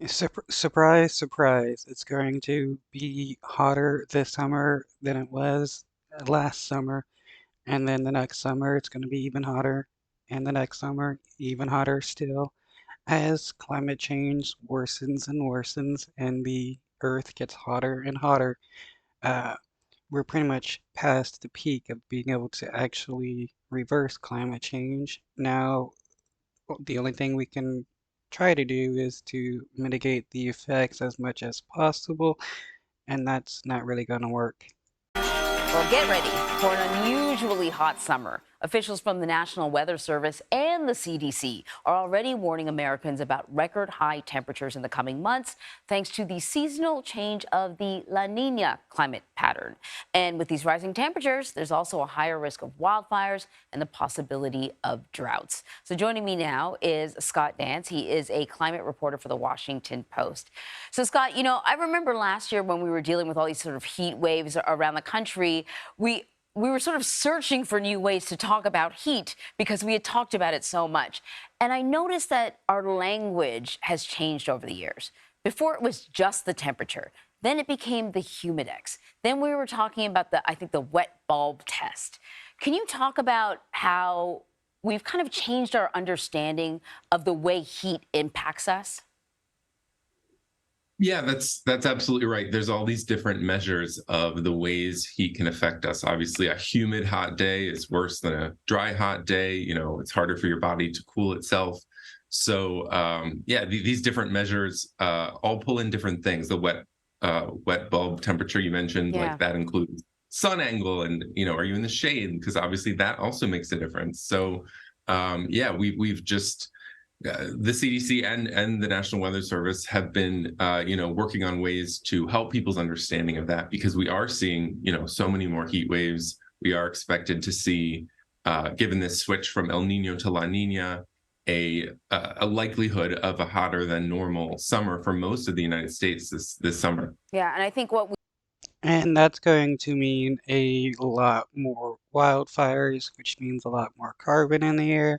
Surprise, surprise. It's going to be hotter this summer than it was last summer. And then the next summer, it's going to be even hotter. And the next summer, even hotter still. As climate change worsens and worsens and the earth gets hotter and hotter, uh, we're pretty much past the peak of being able to actually reverse climate change. Now, the only thing we can try to do is to mitigate the effects as much as possible, and that's not really going to work. Well, get ready for an unusually hot summer. Officials from the National Weather Service and the CDC are already warning Americans about record high temperatures in the coming months, thanks to the seasonal change of the La Nina climate pattern. And with these rising temperatures, there's also a higher risk of wildfires and the possibility of droughts. So joining me now is Scott Dance. He is a climate reporter for the Washington Post. So Scott, I remember last year when we were dealing with all these sort of heat waves around the country, we were sort of searching for new ways to talk about heat because we had talked about it so much. And I noticed that our language has changed over the years. Before it was just the temperature. Then it became the humidex. Then we were talking about I think the wet bulb test. Can you talk about how we've kind of changed our understanding of the way heat impacts us? Yeah, that's absolutely right. There's all these different measures of the ways heat can affect us. Obviously, a humid hot day is worse than a dry hot day. It's harder for your body to cool itself. So, yeah, these different measures all pull in different things. The wet bulb temperature you mentioned, Yeah. like that includes sun angle, and are you in the shade? Because obviously that also makes a difference. So, yeah, we've just the CDC and the National Weather Service have been, working on ways to help people's understanding of that, because we are seeing, so many more heat waves. We are expected to see, given this switch from El Nino to La Nina, a likelihood of a hotter than normal summer for most of the United States this summer. Yeah, and I think And that's going to mean a lot more wildfires, which means a lot more carbon in the air,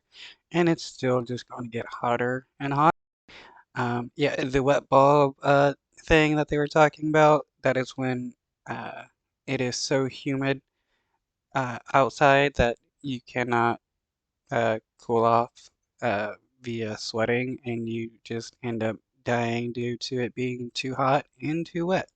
and it's still just going to get hotter and hotter. Yeah, the wet bulb thing that they were talking about, that is when uh, it is so humid outside that you cannot cool off via sweating, and you just end up dying due to it being too hot and too wet.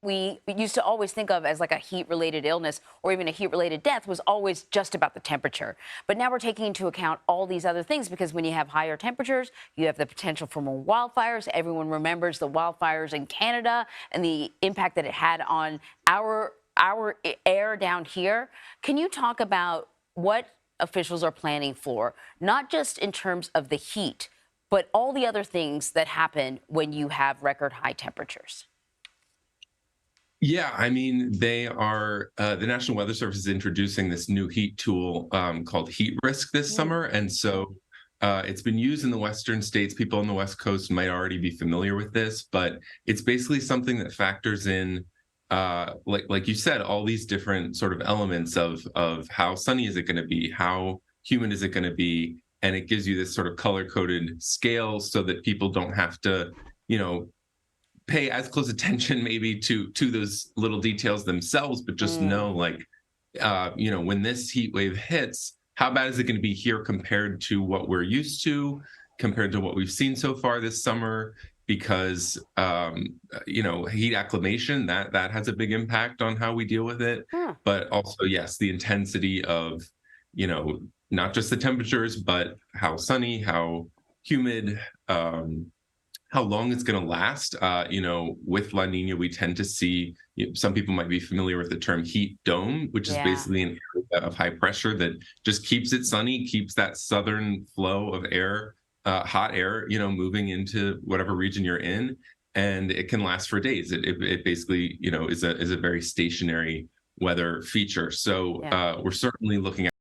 we used to always think of as like a heat-related illness or even a heat-related death was always just about the temperature. But now we're taking into account all these other things, because when you have higher temperatures, you have the potential for more wildfires. Everyone remembers the wildfires in Canada and the impact that it had on our air down here. Can you talk about what officials are planning for, not just in terms of the heat, but all the other things that happen when you have record high temperatures? Yeah, I mean, they are the National Weather Service is introducing this new heat tool called Heat Risk this summer, and so it's been used in the Western states. People on the West Coast might already be familiar with this, but it's basically something that factors in, like you said, all these different sort of elements of how sunny is it going to be, how humid is it going to be, and it gives you this sort of color coded scale so that people don't have to, you know, pay as close attention maybe to those little details themselves, but just know, like, when this heat wave hits, how bad is it going to be here compared to what we're used to, compared to what we've seen so far this summer? Because heat acclimation, that has a big impact on how we deal with it. Huh. But also, yes, the intensity of, not just the temperatures, but how sunny, how humid, how long it's going to last. With La Nina, we tend to see, some people might be familiar with the term heat dome, which is Yeah. basically an area of high pressure that just keeps it sunny, keeps that southern flow of air, hot air, moving into whatever region you're in, and it can last for days. It basically, is a very stationary weather feature. So Yeah. we're certainly looking